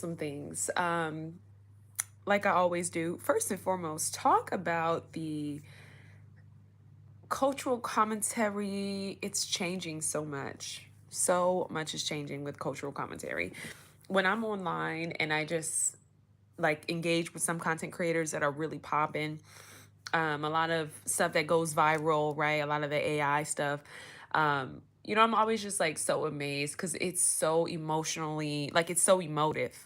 some things. Like I always do, first and foremost, talk about the cultural commentary. It's changing so much. So much is changing with cultural commentary. When I'm online and I just like engage with some content creators that are really popping, a lot of stuff that goes viral, right? A lot of the AI stuff. I'm always just like so amazed because it's so emotionally, like it's so emotive.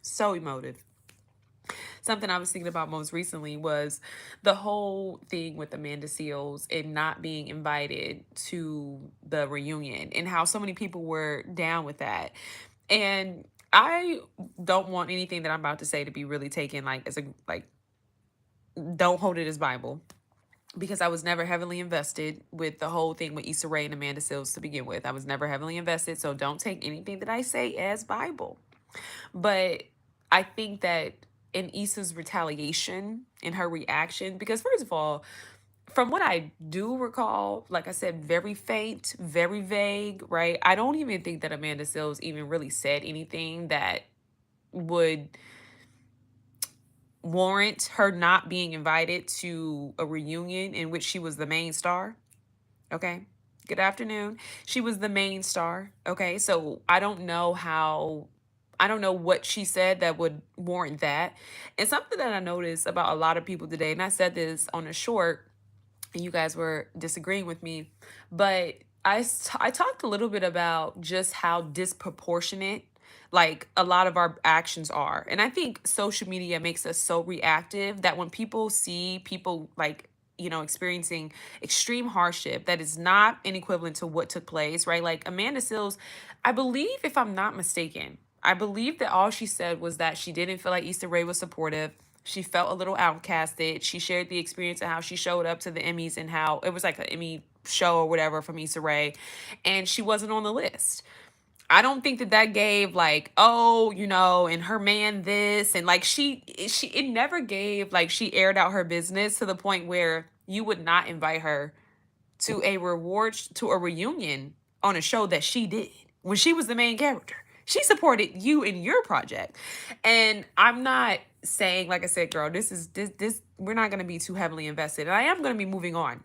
So emotive. Something I was thinking about most recently was the whole thing with Amanda Seals and not being invited to the reunion and how so many people were down with that. And I don't want anything that I'm about to say to be really taken like as a like don't hold it as Bible because I was never heavily invested with the whole thing with Issa Rae and Amanda Seals to begin with. I was never heavily invested, so don't take anything that I say as Bible. But I think that in Issa's retaliation, in her reaction, because first of all, from what I do recall, like I said, very faint, very vague, right? I don't even think that Amanda Seals even really said anything that would warrant her not being invited to a reunion in which she was the main star. Okay. Good afternoon. She was the main star. Okay. So I don't know what she said that would warrant that. And something that I noticed about a lot of people today, and I said this on a short, and you guys were disagreeing with me, but I talked a little bit about just how disproportionate like a lot of our actions are. And I think social media makes us so reactive that when people see people like experiencing extreme hardship that is not an equivalent to what took place, right? Like Amanda Seals, I believe, if I'm not mistaken, I believe that all she said was that she didn't feel like Issa Rae was supportive. She felt a little outcasted. She shared the experience of how she showed up to the Emmys and how it was like an Emmy show or whatever from Issa Rae, and she wasn't on the list. I don't think that that gave like, oh, and her man this and like she it never gave like she aired out her business to the point where you would not invite her to a reunion on a show that she did when she was the main character. She supported you in your project. And I'm not saying, like I said, girl, this we're not gonna be too heavily invested. And I am gonna be moving on.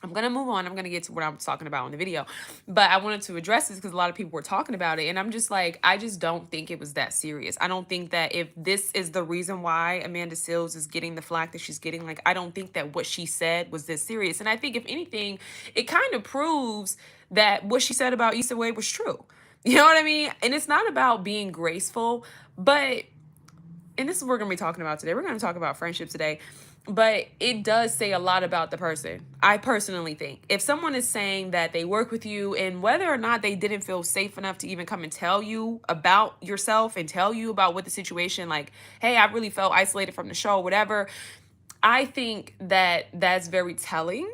I'm going to move on. I'm going to get to what I'm talking about in the video. But I wanted to address this because a lot of people were talking about it. And I'm just like, I just don't think it was that serious. I don't think that if this is the reason why Amanda Seals is getting the flack that she's getting, like, I don't think that what she said was this serious. And I think, if anything, it kind of proves that what she said about Issa Rae was true. You know what I mean? And it's not about being graceful, but, and this is what we're going to be talking about today. We're going to talk about friendship today. But it does say a lot about the person. I personally think if someone is saying that they work with you and whether or not they didn't feel safe enough to even come and tell you about yourself and tell you about what the situation, like, hey, I really felt isolated from the show, whatever. I think that that's very telling.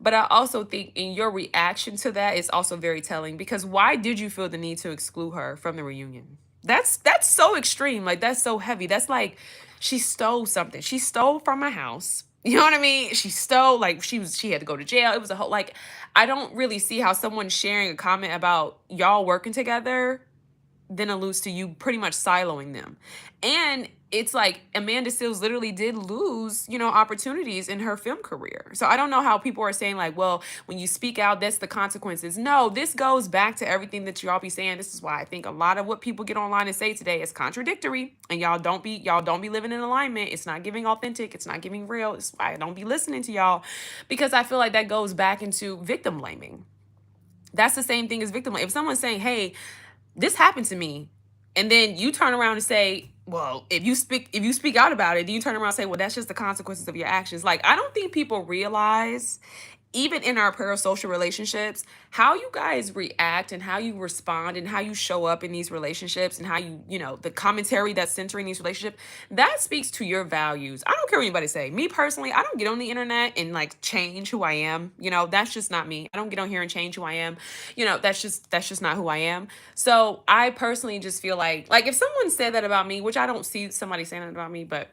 But I also think in your reaction to that is also very telling, because why did you feel the need to exclude her from the reunion? That's so extreme. Like, that's so heavy. That's like she stole something. She stole from my house. You know what I mean? She stole, like, she had to go to jail. It was a whole, like, I don't really see how someone sharing a comment about y'all working together then alludes to you pretty much siloing them. And it's like Amanda Seals literally did lose, opportunities in her film career. So I don't know how people are saying like, well, when you speak out, that's the consequences. No, this goes back to everything that y'all be saying. This is why I think a lot of what people get online and say today is contradictory. And y'all don't be living in alignment. It's not giving authentic. It's not giving real. It's why I don't be listening to y'all, because I feel like that goes back into victim blaming. That's the same thing as victim blaming. If someone's saying, hey, this happened to me, and then you turn around and say, well, if you speak out about it, then you turn around and say, well, that's just the consequences of your actions. Like, I don't think people realize, even in our parasocial relationships, how you guys react and how you respond and how you show up in these relationships and how the commentary that's centering these relationships, that speaks to your values. I don't care what anybody say. Me personally, I don't get on the internet and like change who I am. That's just not me. I don't get on here and change who I am. That's just not who I am. So I personally just feel like if someone said that about me, which I don't see somebody saying that about me, but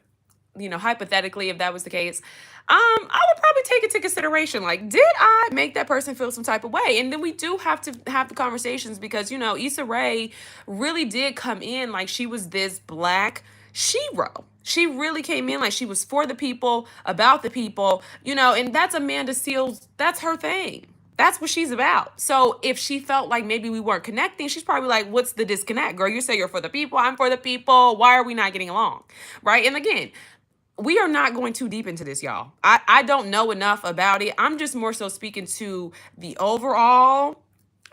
hypothetically, if that was the case, I would probably take it to consideration. Like, did I make that person feel some type of way? And then we do have to have the conversations because, Issa Rae really did come in like she was this black shero. She really came in like she was for the people, about the people, and that's Amanda Seals, that's her thing. That's what she's about. So if she felt like maybe we weren't connecting, she's probably like, what's the disconnect? Girl, you say you're for the people, I'm for the people. Why are we not getting along? Right? And again, we are not going too deep into this, y'all. I don't know enough about it. I'm just more so speaking to the overall,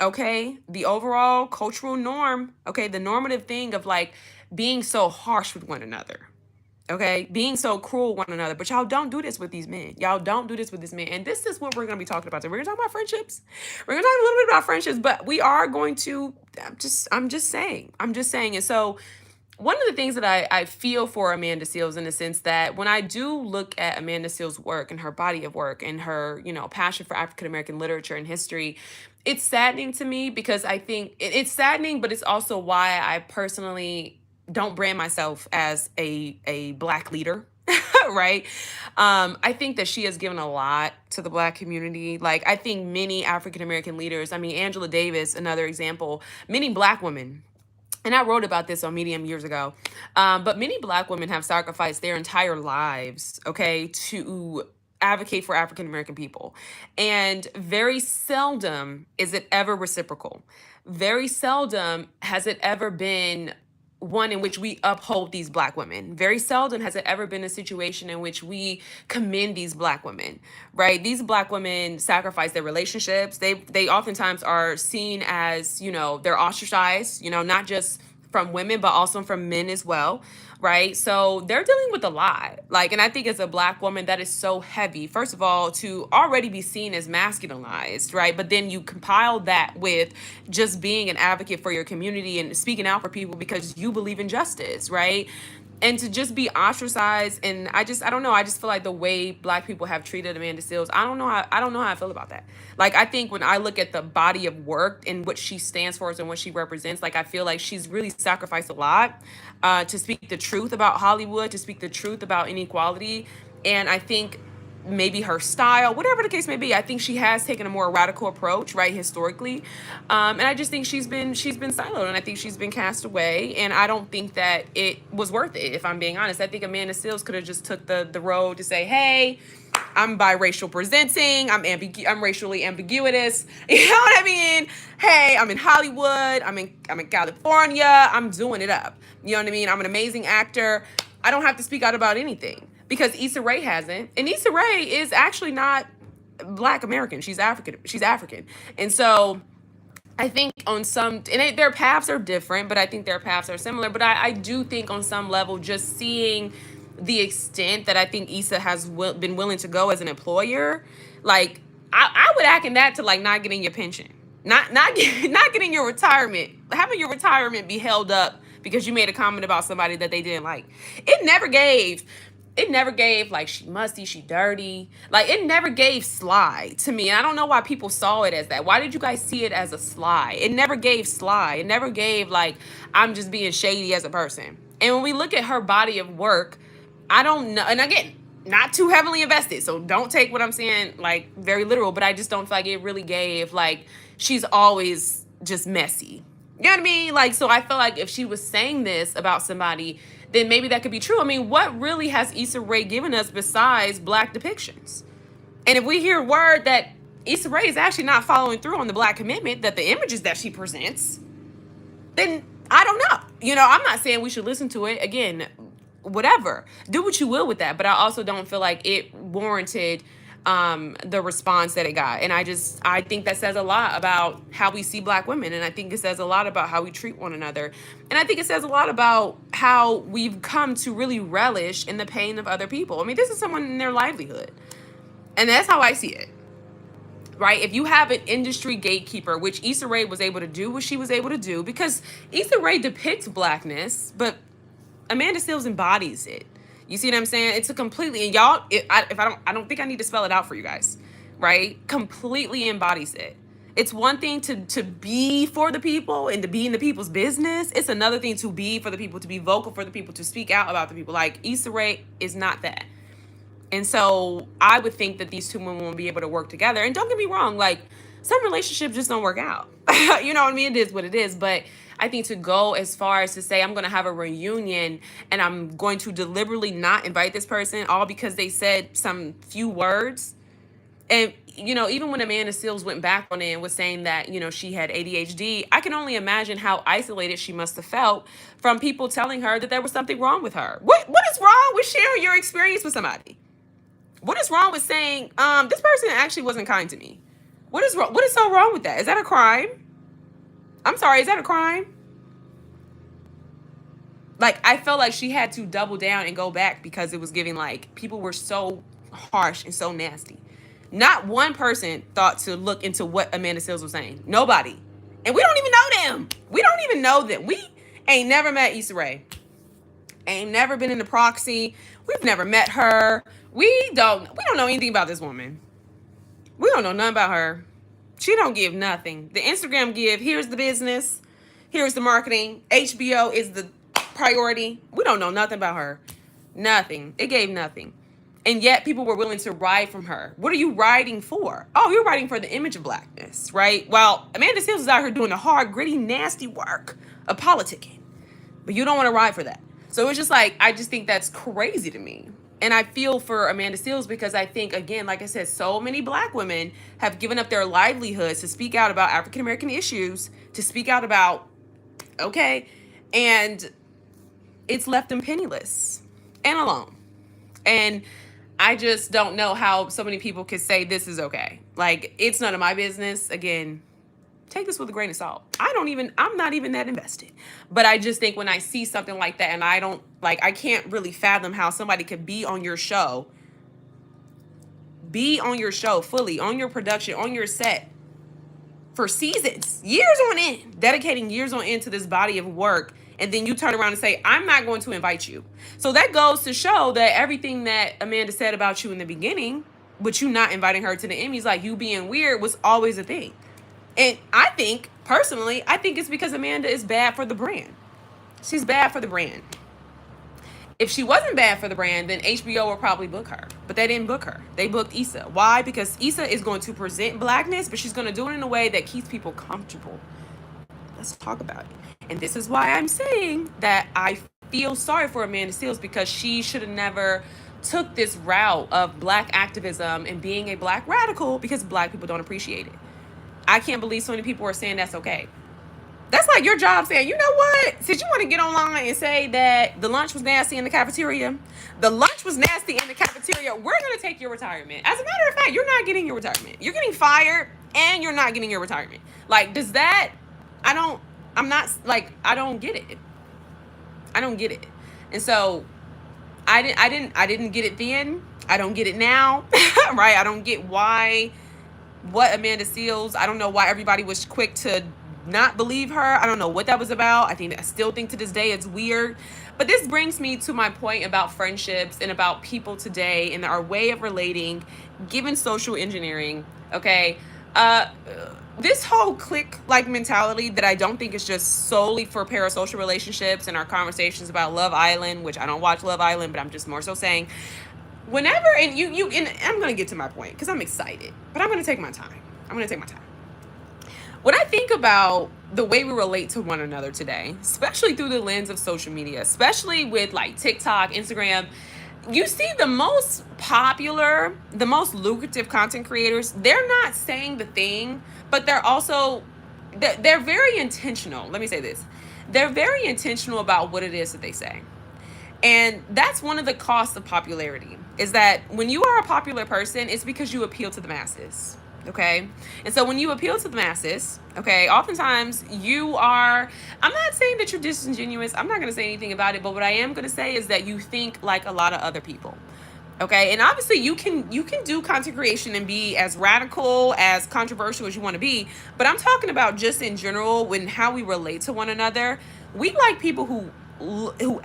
okay, the overall cultural norm, okay, the normative thing of like being so harsh with one another. Okay, being so cruel with one another, but y'all don't do this with these men. Y'all don't do this with this man, and this is what we're gonna be talking about. So we're gonna talk about friendships. We're gonna talk a little bit about friendships, but we are going to. I'm just saying. And so one of the things that I feel for Amanda Seals in the sense that when I do look at Amanda Seals' work and her body of work and her, passion for African American literature and history, it's saddening to me because I think it's saddening, but it's also why I personally don't brand myself as a black leader. Right. I think that she has given a lot to the black community. Like, I think many African American leaders, I mean, Angela Davis, another example, many black women, and I wrote about this on Medium years ago, but many black women have sacrificed their entire lives, okay, to advocate for African American people. And very seldom is it ever reciprocal. Very seldom has it ever been one in which we uphold these black women. Very seldom has it ever been a situation in which we commend these black women, right? These black women sacrifice their relationships. They oftentimes are seen as, they're ostracized, not just from women, but also from men as well, right? So they're dealing with a lot. Like, and I think as a black woman, that is so heavy. First of all, to already be seen as masculinized, right? But then you compile that with just being an advocate for your community and speaking out for people because you believe in justice, right? And to just be ostracized, and I don't know. I just feel like the way black people have treated Amanda Seals, I don't know how I feel about that. Like, I think when I look at the body of work and what she stands for and what she represents, like, I feel like she's really sacrificed a lot to speak the truth about Hollywood, to speak the truth about inequality. And I think maybe her style, whatever the case may be, I think she has taken a more radical approach, right, historically. And I just think she's been siloed, and I think she's been cast away. And I don't think that it was worth it, if I'm being honest. I think Amanda Seals could have just took the road to say, hey, I'm biracial presenting, I'm racially ambiguous. You know what I mean? Hey, I'm in Hollywood, I'm in California, I'm doing it up. You know what I mean? I'm an amazing actor. I don't have to speak out about anything. Because Issa Rae hasn't. And Issa Rae is actually not Black American. She's African. And so I think on some, and their paths are different, but I think their paths are similar. But I do think on some level, just seeing the extent that I think Issa has been willing to go as an employer, like, I would act that to, like, not getting your pension. Not getting your retirement, having your retirement be held up because you made a comment about somebody that they didn't like. It never gave like she musty, she dirty. Like, it never gave sly to me. And I don't know why people saw it as that. Why did you guys see it as a sly? It never gave sly. It never gave like, I'm just being shady as a person. And when we look at her body of work, I don't know. And again, not too heavily invested, so don't take what I'm saying like very literal, but I just don't feel like it really gave like she's always just messy. You know what I mean? Like, so I feel like if she was saying this about somebody, then maybe that could be true. I mean, what really has Issa Rae given us besides black depictions? And if we hear word that Issa Rae is actually not following through on the black commitment, that the images that she presents, then I don't know. I'm not saying we should listen to it. Again, whatever. Do what you will with that. But I also don't feel like it warranted the response that it got. And I think that says a lot about how we see black women. And I think it says a lot about how we treat one another. And I think it says a lot about how we've come to really relish in the pain of other people. I mean, this is someone in their livelihood. And that's how I see it. Right? If you have an industry gatekeeper, which Issa Rae was able to do what she was able to do, because Issa Rae depicts blackness, but Amanda Seals embodies it. You see what I'm saying? It's a completely, and y'all, I don't think I need to spell it out for you guys, right? Completely embodies it. It's one thing to be for the people and to be in the people's business. It's another thing to be for the people, to be vocal for the people, to speak out about the people. Like Issa Rae is not that. And so I would think that these two women will be able to work together. And don't get me wrong, like some relationships just don't work out. You know what I mean? It is what it is. But I think to go as far as to say I'm going to have a reunion and I'm going to deliberately not invite this person all because they said some few words. And, you know, even when Amanda Seales went back on it and was saying that, you know, she had ADHD, I can only imagine how isolated she must have felt from people telling her that there was something wrong with her. What is wrong with sharing your experience with somebody? What is wrong with saying, this person actually wasn't kind to me? What is wrong? What is so wrong with that? Is that a crime? I'm sorry, is that a crime? Like, I felt like she had to double down and go back because it was giving like people were so harsh and so nasty. Not one person thought to look into what Amanda Seales was saying. Nobody. And we don't even know them. We don't even know them. We ain't never met Issa Rae. Ain't never been in the proxy. We've never met her. We don't know anything about this woman. We don't know nothing about her. She don't give nothing. The Instagram give, here's the business, here's the marketing. HBO is the priority. We don't know nothing about her. Nothing. It gave nothing. And yet people were willing to ride from her. What are you riding for? Oh, you're riding for the image of blackness, right? While Amanda Seales is out here doing the hard, gritty, nasty work of politicking. But you don't want to ride for that. So it's just like, I just think that's crazy to me. And I feel for Amanda Seales because I think, again, like I said, so many black women have given up their livelihoods to speak out about African American issues, to speak out about, okay, and it's left them penniless and alone. And I just don't know how so many people could say this is okay. Like, it's none of my business. Again, take this with a grain of salt. I'm not even that invested. But I just think when I see something like that and I can't really fathom how somebody could be on your show fully, on your production, on your set for seasons, years on end, dedicating years on end to this body of work. And then you turn around and say, I'm not going to invite you. So that goes to show that everything that Amanda said about you in the beginning, but you not inviting her to the Emmys, like you being weird, was always a thing. And I think, personally, it's because Amanda is bad for the brand. She's bad for the brand. If she wasn't bad for the brand, then HBO would probably book her. But they didn't book her. They booked Issa. Why? Because Issa is going to present blackness, but she's going to do it in a way that keeps people comfortable. Let's talk about it. And this is why I'm saying that I feel sorry for Amanda Seales, because she should have never took this route of black activism and being a black radical, because black people don't appreciate it. I can't believe so many people are saying that's okay. That's like your job saying, you know what? Since you want to get online and say that the lunch was nasty in the cafeteria, we're going to take your retirement. As a matter of fact, you're not getting your retirement. You're getting fired and you're not getting your retirement. Like, does that, I don't get it. I don't get it. And so I didn't get it then. I don't get it now. Right? I don't get what Amanda Seales, I don't know why everybody was quick to not believe her. I don't know what that was about. I still think to this day it's weird. But this brings me to my point about friendships and about people today and our way of relating, given social engineering. Okay. This whole clique-like mentality that I don't think is just solely for parasocial relationships and our conversations about Love Island, which I don't watch Love Island, but I'm just more so saying, whenever, and I'm going to get to my point because I'm excited, but I'm going to take my time. When I think about the way we relate to one another today, especially through the lens of social media, especially with like TikTok, Instagram, you see the most popular, the most lucrative content creators, they're not saying the thing, but they're very intentional. Let me say this. They're very intentional about what it is that they say. And that's one of the costs of popularity, is that when you are a popular person, it's because you appeal to the masses. Okay. And so when you appeal to the masses, okay, oftentimes I'm not saying that you're disingenuous. I'm not going to say anything about it. But what I am going to say is that you think like a lot of other people. Okay. And obviously you can do content creation and be as radical, as controversial as you want to be. But I'm talking about just in general, when how we relate to one another. We like people who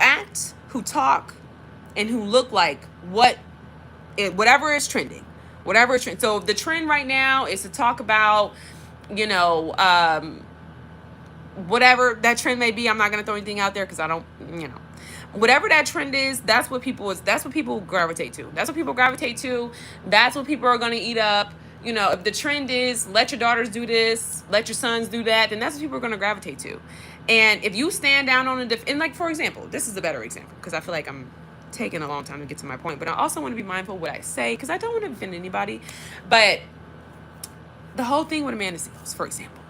act, who talk, and who look like whatever is trending. So the trend right now is to talk about you know, whatever that trend may be. I'm not gonna throw anything out there because I don't, you know, whatever that trend is, that's what people gravitate to. That's what people gravitate to. That's what people are gonna eat up. You know, if the trend is let your daughters do this, let your sons do that, then that's what people are gonna gravitate to. And if you stand down on and like for example, this is a better example because I feel like I'm taking a long time to get to my point, but I also want to be mindful of what I say because I don't want to offend anybody. But the whole thing with Amanda Seales, for example,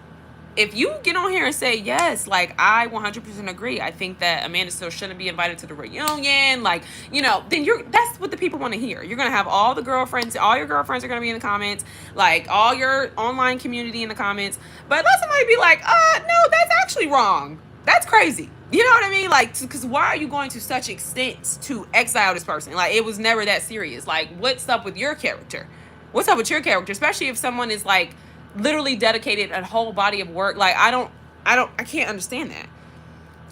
if you get on here and say, yes, like, I 100% agree, I think that Amanda still shouldn't be invited to the reunion, like, you know, then that's what the people want to hear. You're going to have all your girlfriends are going to be in the comments, like, all your online community in the comments. But let somebody be like, no, that's actually wrong. That's crazy. You know what I mean? Like, because why are you going to such extent to exile this person? Like, it was never that serious. Like, what's up with your character? What's up with your character? Especially if someone is like literally dedicated a whole body of work. Like, I can't understand that.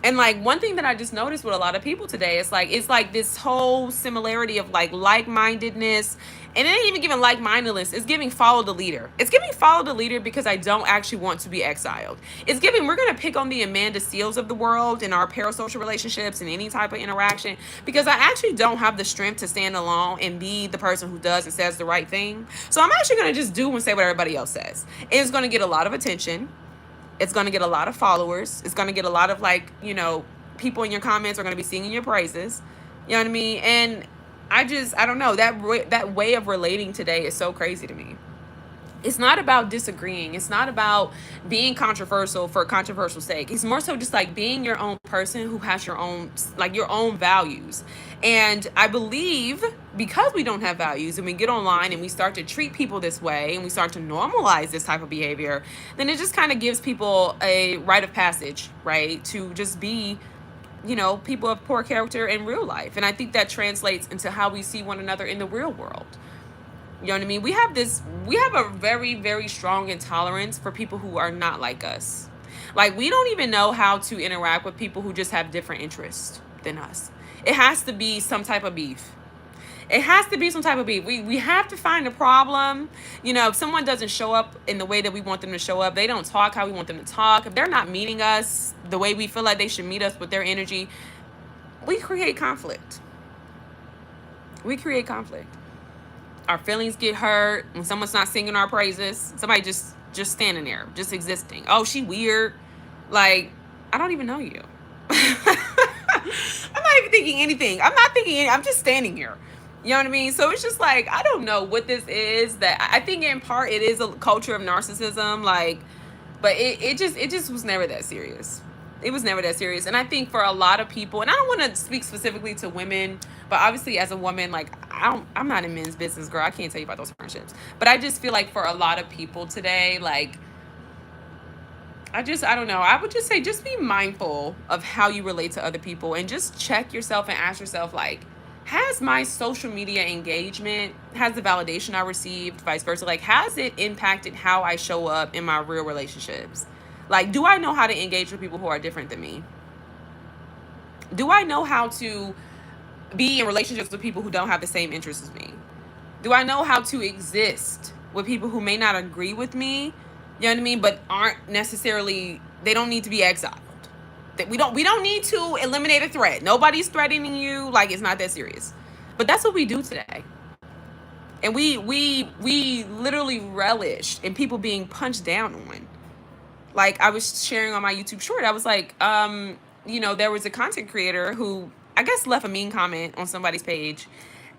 And like one thing that I just noticed with a lot of people today is like it's like this whole similarity of like-mindedness, and it ain't even giving like-mindedness. It's giving follow the leader. It's giving follow the leader because I don't actually want to be exiled. It's giving we're gonna pick on the Amanda Seales of the world in our parasocial relationships and any type of interaction because I actually don't have the strength to stand alone and be the person who does and says the right thing. So I'm actually gonna just do and say what everybody else says. It's gonna get a lot of attention. It's going to get a lot of followers. It's going to get a lot of like, you know, people in your comments are going to be singing your praises. You know what I mean? And I don't know, that way of relating today is so crazy to me. It's not about disagreeing. It's not about being controversial for controversial sake. It's more so just like being your own person who has your own values. And I believe because we don't have values and we get online and we start to treat people this way and we start to normalize this type of behavior, then it just kind of gives people a rite of passage, right? To just be, you know, people of poor character in real life. And I think that translates into how we see one another in the real world. You know what I mean? We have a very, very strong intolerance for people who are not like us. Like, we don't even know how to interact with people who just have different interests than us. It has to be some type of beef. It has to be some type of beef. We have to find a problem. You know, if someone doesn't show up in the way that we want them to show up, they don't talk how we want them to talk, if they're not meeting us the way we feel like they should meet us with their energy, we create conflict. We create conflict. Our feelings get hurt when someone's not singing our praises. Somebody just standing there, just existing. Oh, she weird. Like, I don't even know you. I'm not even thinking anything. I'm just standing here. You know what I mean? So it's just like, I don't know what this is. That I think in part it is a culture of narcissism. Like, but it just was never that serious. It was never that serious. And I think for a lot of people, and I don't want to speak specifically to women, but obviously as a woman, like, I'm not in men's business, girl. I can't tell you about those friendships. But I just feel like for a lot of people today, like, I don't know. I would just say, just be mindful of how you relate to other people and just check yourself and ask yourself, like, has my social media engagement, has the validation I received, vice versa, like, has it impacted how I show up in my real relationships? Like, do I know how to engage with people who are different than me? Do I know how to be in relationships with people who don't have the same interests as me? Do I know how to exist with people who may not agree with me? You know what I mean? But aren't necessarily, they don't need to be exiled. That we don't need to eliminate a threat. Nobody's threatening you. Like, it's not that serious. But that's what we do today. And we literally relish in people being punched down on. Like, I was sharing on my YouTube short, I was like, you know, there was a content creator who I guess left a mean comment on somebody's page.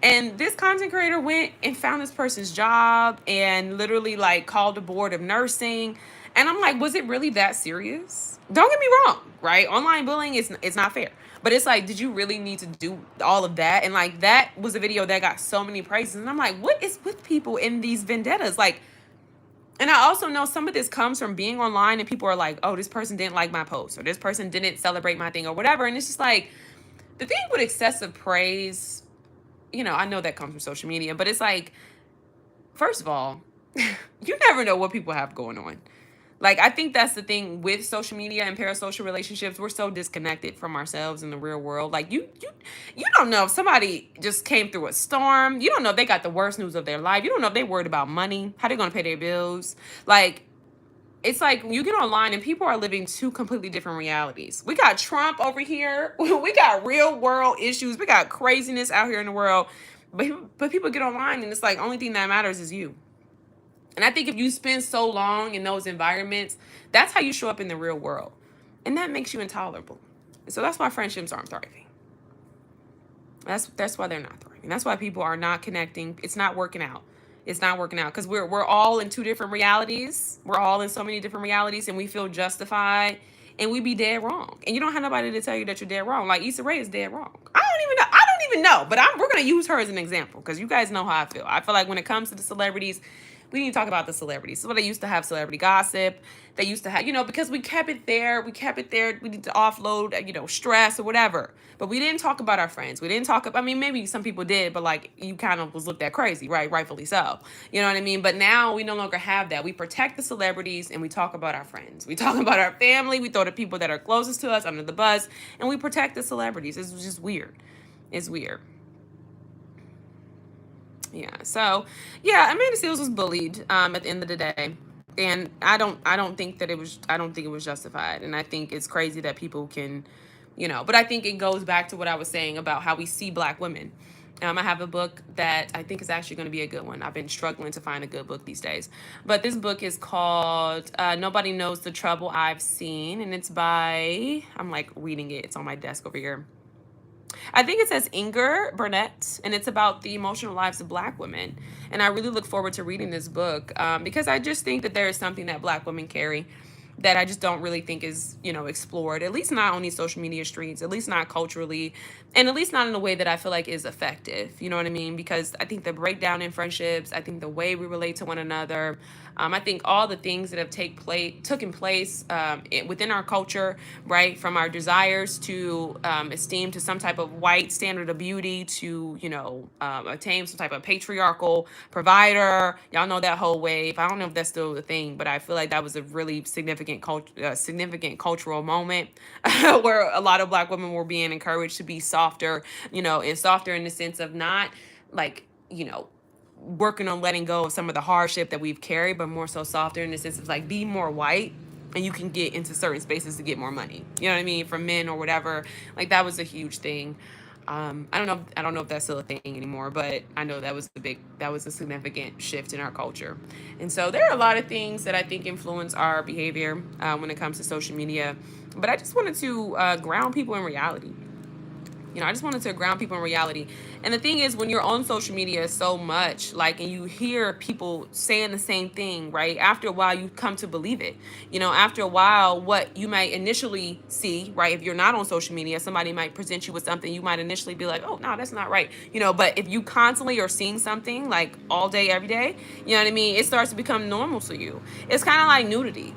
And this content creator went and found this person's job and literally like called the board of nursing. And I'm like, was it really that serious? Don't get me wrong, right? Online bullying is not fair. But it's like, did you really need to do all of that? And like, that was a video that got so many praises. And I'm like, what is with people in these vendettas? Like, and I also know some of this comes from being online and people are like, oh, this person didn't like my post or this person didn't celebrate my thing or whatever. And it's just like, the thing with excessive praise, you know, I know that comes from social media, but it's like, first of all, you never know what people have going on. Like, I think that's the thing with social media and parasocial relationships. We're so disconnected from ourselves in the real world. Like, you don't know if somebody just came through a storm. You don't know if they got the worst news of their life. You don't know if they worried about money, how they're going to pay their bills. Like, it's like you get online and people are living two completely different realities. We got Trump over here. We got real world issues. We got craziness out here in the world. But people get online and it's like only thing that matters is you. And I think if you spend so long in those environments, that's how you show up in the real world. And that makes you intolerable. And so that's why friendships aren't thriving. That's why they're not thriving. That's why people are not connecting. It's not working out. It's not working out because we're all in two different realities. We're all in so many different realities, and we feel justified, and we be dead wrong. And you don't have nobody to tell you that you're dead wrong. Like Issa Rae is dead wrong. I don't even know. I don't even know. But we're gonna use her as an example because you guys know how I feel. I feel like when it comes to the celebrities, we need to talk about the celebrities. So they used to have celebrity gossip. They used to have, because we kept it there. We kept it there. We need to offload, stress or whatever. But we didn't talk about our friends. We didn't talk about, I mean, maybe some people did, but like you kind of was looked at crazy, right? Rightfully so. You know what I mean? But now we no longer have that. We protect the celebrities and we talk about our friends. We talk about our family. We throw the people that are closest to us under the bus and we protect the celebrities. It's just weird. It's weird. Yeah. So, yeah, Amanda Seales was bullied at the end of the day. And I don't think that it was I don't think it was justified. And I think it's crazy that people can, but I think it goes back to what I was saying about how we see black women. I have a book that I think is actually going to be a good one. I've been struggling to find a good book these days. But this book is called Nobody Knows the Trouble I've Seen. And it's by, I'm like reading it. It's on my desk over here. I think it says Inger Burnett, and it's about the emotional lives of Black women. And I really look forward to reading this book because I just think that there is something that Black women carry that I just don't really think is, explored, at least not on these social media streets, at least not culturally, and at least not in a way that I feel like is effective. You know what I mean? Because I think the breakdown in friendships, I think the way we relate to one another, I think all the things that have taken place within our culture, right, from our desires to esteem to some type of white standard of beauty to attain some type of patriarchal provider. Y'all know that whole wave. I don't know if that's still the thing, but I feel like that was a really significant cultural moment where a lot of Black women were being encouraged to be softer, and softer in the sense of not like working on letting go of some of the hardship that we've carried, but more so softer in the sense of like be more white and you can get into certain spaces to get more money. You know what I mean? From men or whatever. Like that was a huge thing. I don't know if that's still a thing anymore, but I know that was a significant shift in our culture. And so there are a lot of things that I think influence our behavior when it comes to social media. But I just wanted to ground people in reality. I just wanted to ground people in reality. And the thing is, when you're on social media so much, like, and you hear people saying the same thing, right? After a while, you come to believe it. After a while, what you might initially see, right? If you're not on social media, somebody might present you with something. You might initially be like, oh, no, that's not right. But if you constantly are seeing something like all day, every day, you know what I mean? It starts to become normal to you. It's kind of like nudity.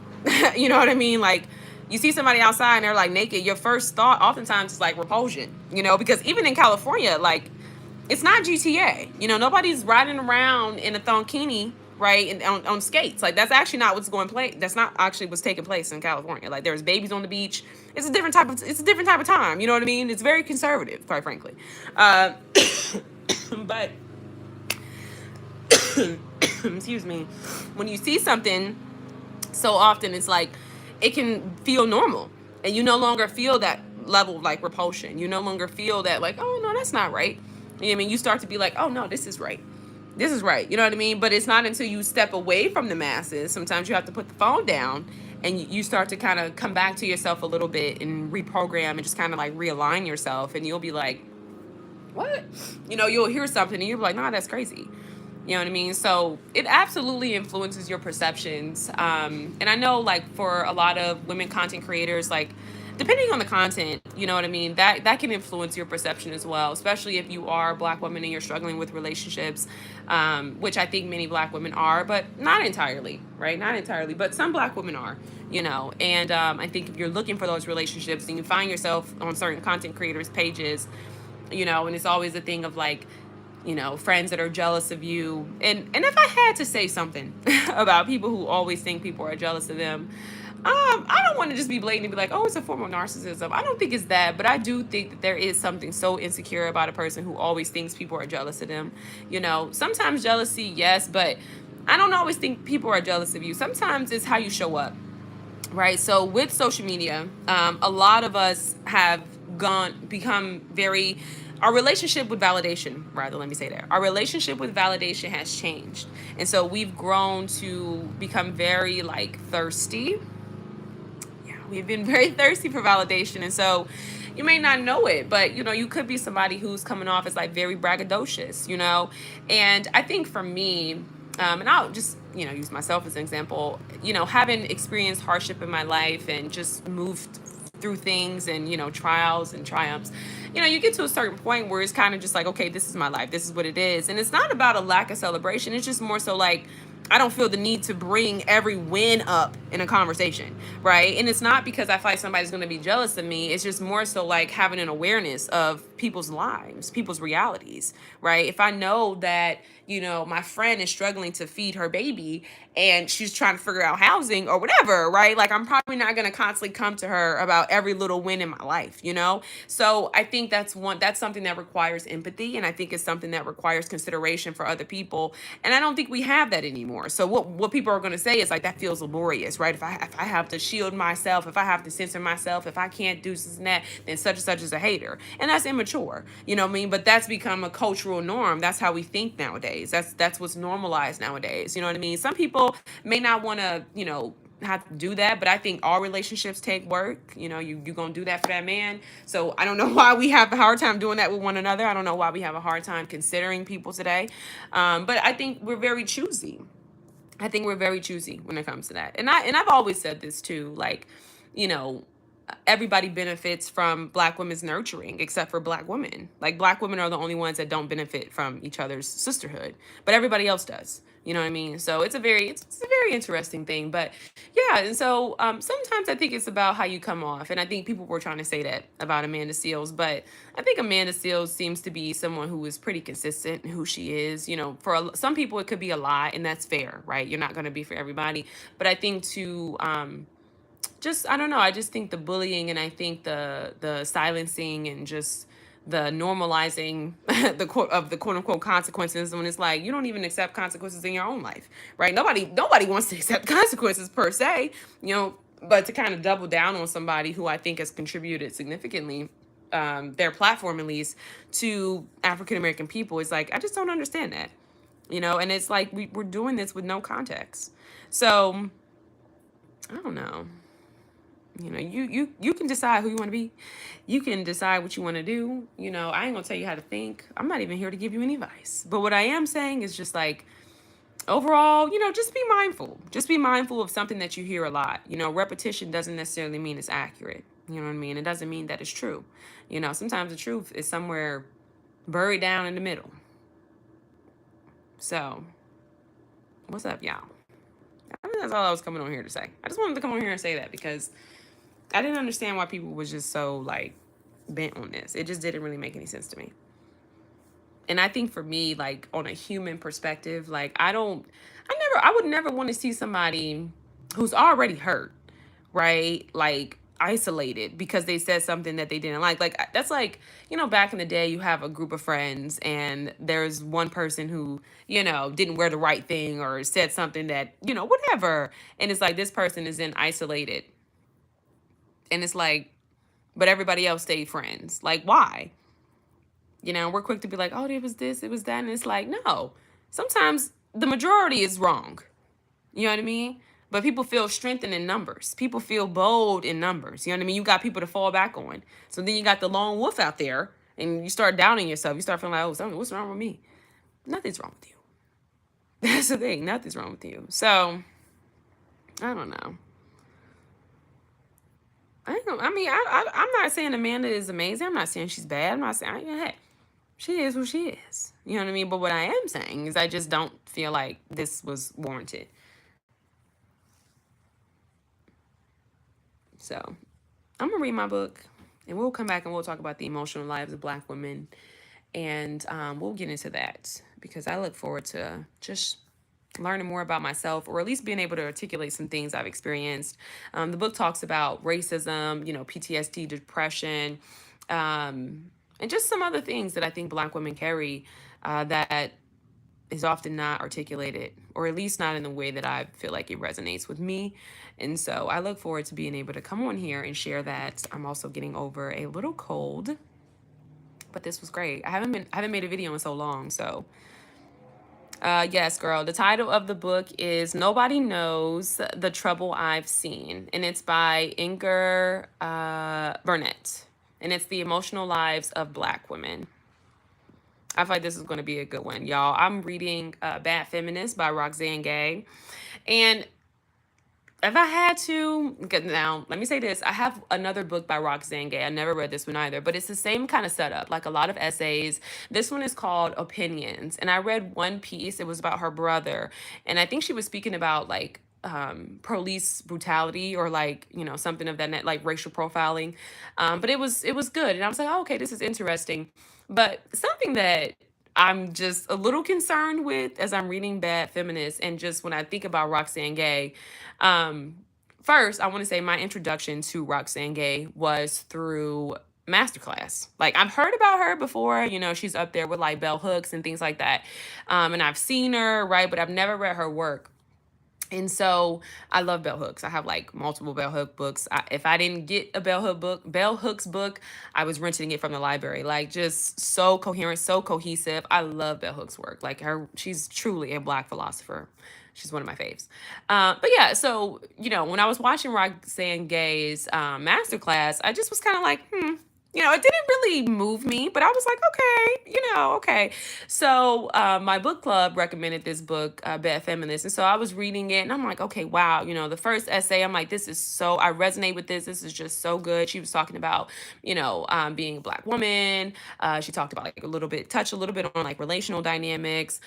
You know what I mean? Like, you see somebody outside and they're like naked, your first thought oftentimes is like repulsion, because even in California, like it's not GTA, nobody's riding around in a thonkini, right, and on skates. Like that's actually not what's going play. That's not actually what's taking place in California. Like there's babies on the beach. It's a different type of time. You know what I mean? It's very conservative, quite frankly. But excuse me, when you see something so often, it's like it can feel normal and you no longer feel that level of like repulsion. You no longer feel that like, oh no, that's not right. You know what I mean? You start to be like, oh no, this is right. This is right. You know what I mean? But it's not until you step away from the masses. Sometimes you have to put the phone down and you start to kind of come back to yourself a little bit and reprogram and just kind of like realign yourself. And you'll be like, what? You'll hear something and you'll be like, nah, that's crazy. You know what I mean? So it absolutely influences your perceptions. And I know like for a lot of women content creators, like depending on the content, you know what I mean, that can influence your perception as well, especially if you are a Black woman and you're struggling with relationships, which I think many Black women are, but not entirely, right? Not entirely, but some Black women are, and I think if you're looking for those relationships and you find yourself on certain content creators' pages, and it's always a thing of like, friends that are jealous of you. And if I had to say something about people who always think people are jealous of them, I don't want to just be blatant and be like, oh, it's a form of narcissism. I don't think it's that, but I do think that there is something so insecure about a person who always thinks people are jealous of them. Sometimes jealousy, yes, but I don't always think people are jealous of you. Sometimes it's how you show up, right? So with social media, a lot of us have become very, our relationship with validation, rather, let me say that. Our relationship with validation has changed. And so we've grown to become very like thirsty. Yeah, we've been very thirsty for validation. And so you may not know it, but you could be somebody who's coming off as like very braggadocious. And I think for me, and I'll just use myself as an example, having experienced hardship in my life and just moved through things and trials and triumphs, you get to a certain point where it's kind of just like, okay, this is my life, this is what it is. And it's not about a lack of celebration, it's just more so like I don't feel the need to bring every win up in a conversation, right? And it's not because I feel like somebody's going to be jealous of me. It's just more so like having an awareness of people's lives, people's realities, right? If I know that, my friend is struggling to feed her baby and she's trying to figure out housing or whatever, right? Like I'm probably not going to constantly come to her about every little win in my life. So I think that's something that requires empathy, and I think it's something that requires consideration for other people. And I don't think we have that anymore. So what people are going to say is like, that feels laborious, right? If I have to shield myself, if I have to censor myself, if I can't do this and that, then such and such is a hater. And that's immature. You know what I mean? But that's become a cultural norm. That's how we think nowadays. That's what's normalized nowadays. You know what I mean? Some people may not want to, have to do that, but I think all relationships take work. You're gonna do that for that man. So I don't know why we have a hard time doing that with one another. I don't know why we have a hard time considering people today. But I think we're very choosy. I think we're very choosy when it comes to that. And I've always said this too, like, you know, everybody benefits from black women's nurturing except for black women. Like black women are the only ones that don't benefit from each other's sisterhood, but everybody else does. You know what I mean? So it's a very interesting thing. But yeah, and so sometimes I think it's about how you come off, and I think people were trying to say that about Amanda Seales, but I think Amanda Seales seems to be someone who is pretty consistent in who she is. For some people it could be a lie, and that's fair, right? You're not going to be for everybody, but I think to just I don't know. I just think the bullying, and I think the silencing, and just the normalizing the quote unquote consequences, when it's like you don't even accept consequences in your own life, right? Nobody wants to accept consequences per se, but to kind of double down on somebody who I think has contributed significantly, their platform at least, to African American people, is like, I just don't understand that, and it's like we're doing this with no context. So I don't know. You can decide who you want to be. You can decide what you want to do. I ain't gonna tell you how to think. I'm not even here to give you any advice. But what I am saying is just like, overall, just be mindful. Just be mindful of something that you hear a lot. Repetition doesn't necessarily mean it's accurate. You know what I mean? It doesn't mean that it's true. Sometimes the truth is somewhere buried down in the middle. So, what's up, y'all? I think that's all I was coming on here to say. I just wanted to come on here and say that because I didn't understand why people was just so like bent on this. It just didn't really make any sense to me. And I think for me, like on a human perspective, like I would never want to see somebody who's already hurt, right? Like isolated because they said something that they didn't like. Like that's like, back in the day, you have a group of friends and there's one person who, didn't wear the right thing or said something that, whatever. And it's like this person is then isolated. And it's like, but everybody else stayed friends. Like, why? We're quick to be like, oh, it was this, it was that. And it's like, no. Sometimes the majority is wrong. You know what I mean? But people feel strengthened in numbers. People feel bold in numbers. You know what I mean? You got people to fall back on. So then you got the lone wolf out there and you start doubting yourself. You start feeling like, oh, what's wrong with me? Nothing's wrong with you. That's the thing. Nothing's wrong with you. So, I don't know. I'm not saying Amanda is amazing. I'm not saying she's bad. I'm not saying, hey, she is who she is. You know what I mean? But what I am saying is I just don't feel like this was warranted. So I'm going to read my book and we'll come back and we'll talk about the emotional lives of Black women. And we'll get into that because I look forward to just learning more about myself, or at least being able to articulate some things I've experienced. The book talks about racism, PTSD, depression, and just some other things that I think Black women carry that is often not articulated, or at least not in the way that I feel like it resonates with me. And so I look forward to being able to come on here and share that. I'm also getting over a little cold, but this was great. I haven't made a video in so long, so yes, girl. The title of the book is Nobody Knows the Trouble I've Seen, and it's by Inger Burnett, and it's the emotional lives of Black women. I feel like this is going to be a good one, y'all. I'm reading Bad Feminist by Roxane Gay, and if I had to, now let me say this. I have another book by Roxane Gay. I never read this one either, but it's the same kind of setup, like a lot of essays. This one is called Opinions. And I read one piece, it was about her brother. And I think she was speaking about like police brutality, or like, you know, something of that net, like racial profiling. But it was good. And I was like, oh, okay, this is interesting. But something that I'm just a little concerned with as I'm reading Bad Feminist, and just when I think about Roxane Gay, um, first, I want to say my introduction to Roxane Gay was through Masterclass. Like, I've heard about her before, you know, she's up there with like Bell Hooks and things like that. And I've seen her, right? But I've never read her work. And so I love bell hooks. I have like multiple bell hook books. If I didn't get a bell hooks book, I was renting it from the library. Like, just so coherent, so cohesive. I love bell hooks work. Like, she's truly a Black philosopher. She's one of my faves. But yeah, so, you know, when I was watching Roxane Gay's masterclass, I just was kind of like, you know, it didn't really move me, but I was like, okay, you know, okay. So my book club recommended this book, Bad Feminist. And so I was reading it and I'm like, okay, wow. You know, the first essay, I'm like, I resonate with this. This is just so good. She was talking about, you know, being a Black woman. She talked about like touched a little bit on like relational dynamics.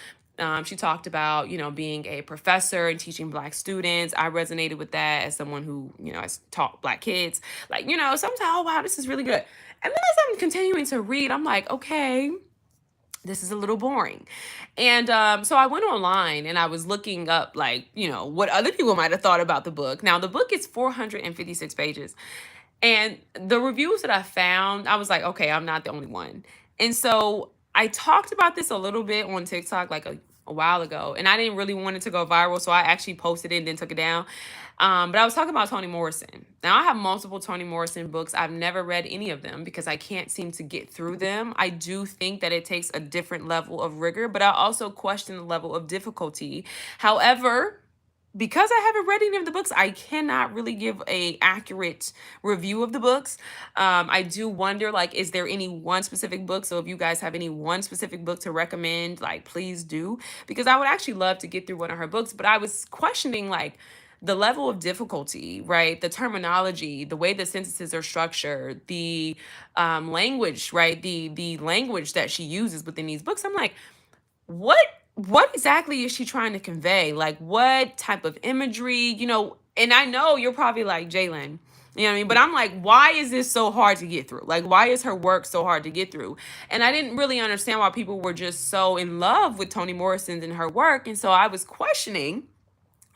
She talked about, you know, being a professor and teaching Black students. I resonated with that as someone who, you know, has taught Black kids. Like, you know, sometimes, oh, wow, this is really good. And then as I'm continuing to read, I'm like, okay, this is a little boring. And so I went online and I was looking up, like, you know, what other people might have thought about the book. Now, the book is 456 pages. And the reviews that I found, I was like, okay, I'm not the only one. And so I talked about this a little bit on TikTok like a while ago, and I didn't really want it to go viral, so I actually posted it and then took it down. But I was talking about Toni Morrison. Now, I have multiple Toni Morrison books. I've never read any of them because I can't seem to get through them. I do think that it takes a different level of rigor, but I also question the level of difficulty. However, because I haven't read any of the books, I cannot really give a accurate review of the books. I do wonder, like, is there any one specific book? So if you guys have any one specific book to recommend, like, please do, because I would actually love to get through one of her books. But I was questioning, like, the level of difficulty, right? The terminology, the way the sentences are structured, the language, right? The language that she uses within these books. I'm like, what exactly is she trying to convey? Like, what type of imagery, you know? And I know you're probably like, Jalen, you know what I mean? But I'm like, why is this so hard to get through? Like, why is her work so hard to get through? And I didn't really understand why people were just so in love with Toni Morrison and her work. And so I was questioning,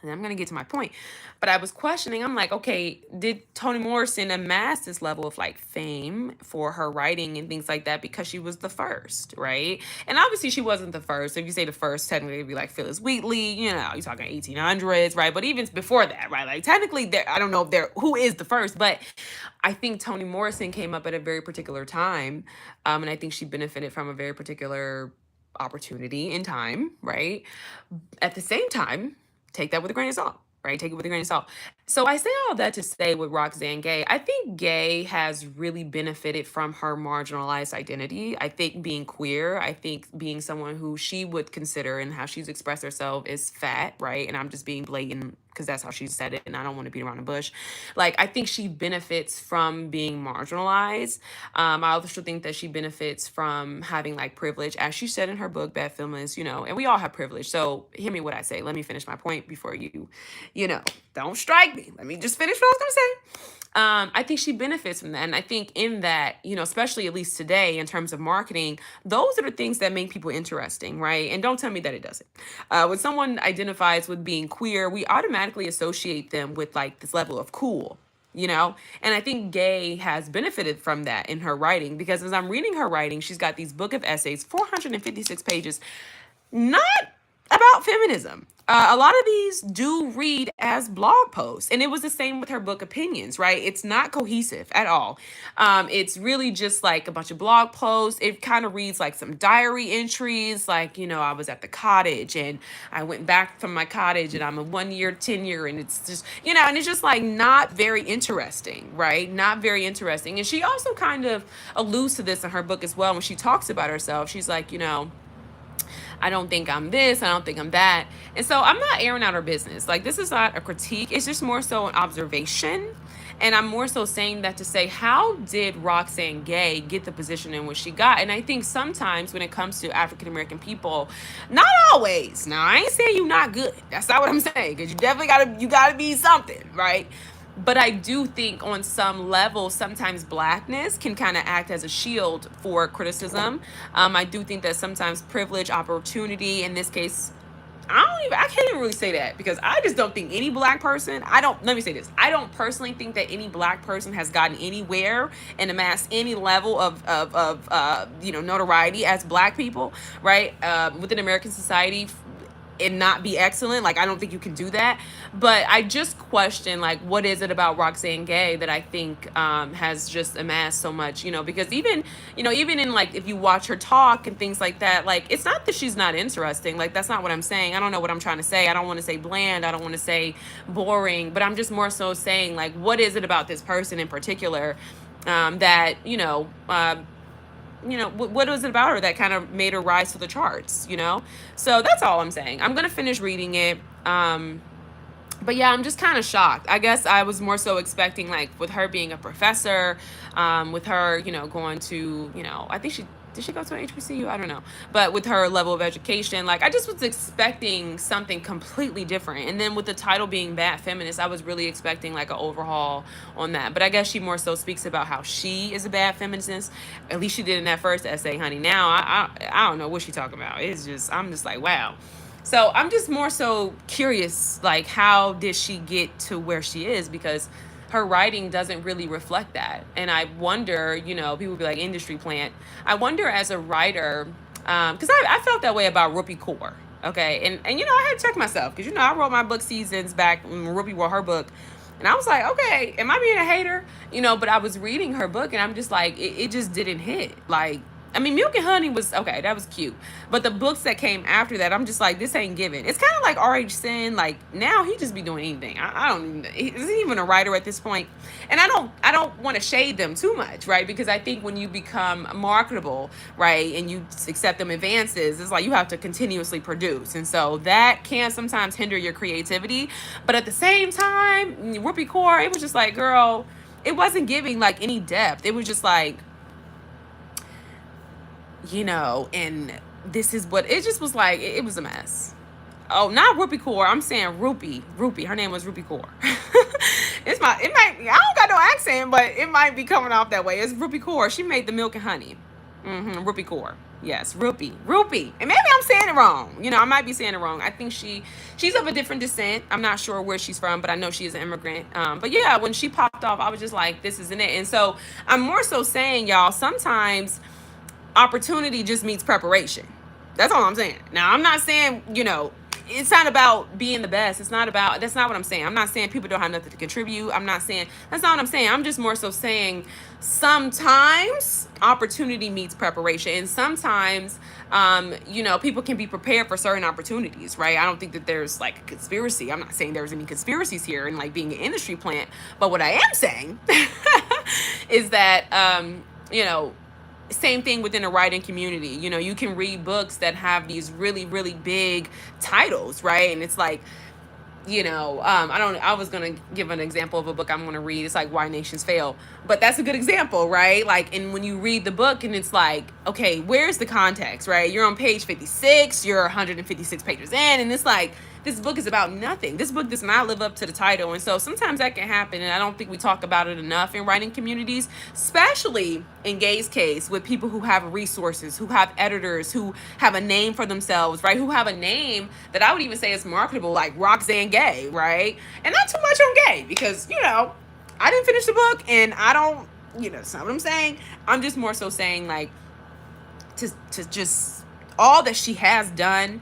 and I'm going to get to my point, but I was questioning, I'm like, okay, did Toni Morrison amass this level of like fame for her writing and things like that because she was the first, right? And obviously she wasn't the first. If you say the first, technically it'd be like Phyllis Wheatley, you know, you're talking 1800s, right? But even before that, right? Like, technically I don't know who is the first, but I think Toni Morrison came up at a very particular time. And I think she benefited from a very particular opportunity in time, right? At the same time, take that with a grain of salt, right? Take it with a grain of salt. So I say all that to say, with Roxane Gay, I think Gay has really benefited from her marginalized identity. I think being queer, I think being someone who she would consider and how she's expressed herself is fat, right? And I'm just being blatant because that's how she said it, and I don't want to beat around the bush. Like, I think she benefits from being marginalized. I also think that she benefits from having like privilege, as she said in her book, Bad Feminist, you know, and we all have privilege. So hear me what I say. Let me finish my point before you know, don't strike me. Let me just finish what I was going to say. I think she benefits from that. And I think in that, you know, especially at least today in terms of marketing, those are the things that make people interesting, right? And don't tell me that it doesn't. When someone identifies with being queer, we automatically associate them with like this level of cool, you know? And I think Gay has benefited from that in her writing, because as I'm reading her writing, she's got these book of essays, 456 pages, not about feminism. A lot of these do read as blog posts, and it was the same with her book Opinions, right? It's not cohesive at all. It's really just like a bunch of blog posts. It kind of reads like some diary entries, like, I was at the cottage and I went back from my cottage and I'm a 1 year tenure, and it's just, and it's just like not very interesting, right? Not very interesting. And she also kind of alludes to this in her book as well when she talks about herself. She's like, I don't think I'm this. I don't think I'm that. And so I'm not airing out her business. Like, this is not a critique. It's just more so an observation. And I'm more so saying that to say, how did Roxane Gay get the position in which she got? And I think sometimes when it comes to African American people, not always. Now, I ain't saying you not good. That's not what I'm saying. Because you definitely gotta be something, right? But I do think on some level, sometimes blackness can kind of act as a shield for criticism. I do think that sometimes privilege, opportunity, in this case, I can't even really say that, because I just don't think any black person, let me say this. I don't personally think that any black person has gotten anywhere and amassed any level of notoriety as black people, right? Within American society, and not be excellent. Like, I don't think you can do that. But I just question, like, what is it about Roxane Gay that I think has just amassed so much, because even in, like, if you watch her talk and things like that, like, it's not that she's not interesting. Like, that's not what I'm saying. I don't know what I'm trying to say. I don't want to say bland. I don't want to say boring, but I'm just more so saying, like, what is it about this person in particular that, what was it about her that kind of made her rise to the charts? So that's all I'm saying. I'm gonna finish reading it. But yeah, I'm just kind of shocked. I guess I was more so expecting, like, with her being a professor, with her, going to, I think did she go to an HBCU? I don't know. But with her level of education, like, I just was expecting something completely different. And then with the title being Bad Feminist, I was really expecting, like, an overhaul on that. But I guess she more so speaks about how she is a bad feminist. At least she did in that first essay, honey. Now, I don't know what she's talking about. I'm just like, wow. So I'm just more so curious, like, how did she get to where she is? Because her writing doesn't really reflect that. And I wonder, people be like, industry plant. I wonder, as a writer, because I felt that way about Rupi Kaur. Okay. And I had to check myself, because, I wrote my book Seasons back when Rupi wrote her book. And I was like, okay, am I being a hater? But I was reading her book and I'm just like, it just didn't hit. Like, I mean, Milk and Honey was okay. That was cute. But the books that came after that, I'm just like, this ain't given. It's kind of like R.H. Sin. Like, now he just be doing anything. I don't even, is he even a writer at this point? And I don't want to shade them too much, right? Because I think when you become marketable, right, and you accept them advances, it's like you have to continuously produce. And so that can sometimes hinder your creativity. But at the same time, Rupi Kaur, it was just like, girl, it wasn't giving, like, any depth. It was just like, and this is what it just was like. It was a mess. Oh, not Rupi Kaur. I'm saying Rupi. Her name was Rupi Kaur. I don't got no accent, but it might be coming off that way. It's Rupi Kaur. She made the Milk and Honey. Rupi Kaur. Yes, Rupi. And maybe I'm saying it wrong. I might be saying it wrong. I think she's of a different descent. I'm not sure where she's from, but I know she is an immigrant. But yeah, when she popped off, I was just like, this isn't it. And so I'm more so saying, y'all, sometimes opportunity just meets preparation. That's all I'm saying. Now, I'm not saying, it's not about being the best. That's not what I'm saying. I'm not saying people don't have nothing to contribute. I'm not saying, that's not what I'm saying. I'm just more so saying sometimes opportunity meets preparation. And sometimes, people can be prepared for certain opportunities, right? I don't think that there's, like, a conspiracy. I'm not saying there's any conspiracies here in, like, being an industry plant. But what I am saying is that, same thing within the writing community. You can read books that have these really, really big titles, right? And it's like, I was going to give an example of a book I'm going to read. It's like Why Nations Fail. But that's a good example, right? Like, and when you read the book and it's like, okay, where's the context, right? You're on page 56, you're 156 pages in, and it's like, this book is about nothing. This book does not live up to the title. And so sometimes that can happen. And I don't think we talk about it enough in writing communities, especially in Gay's case, with people who have resources, who have editors, who have a name for themselves, right? Who have a name that I would even say is marketable, like Roxane Gay, right? And not too much on Gay, because, I didn't finish the book and I don't, that's not what I'm saying. I'm just more so saying, like, to just all that she has done.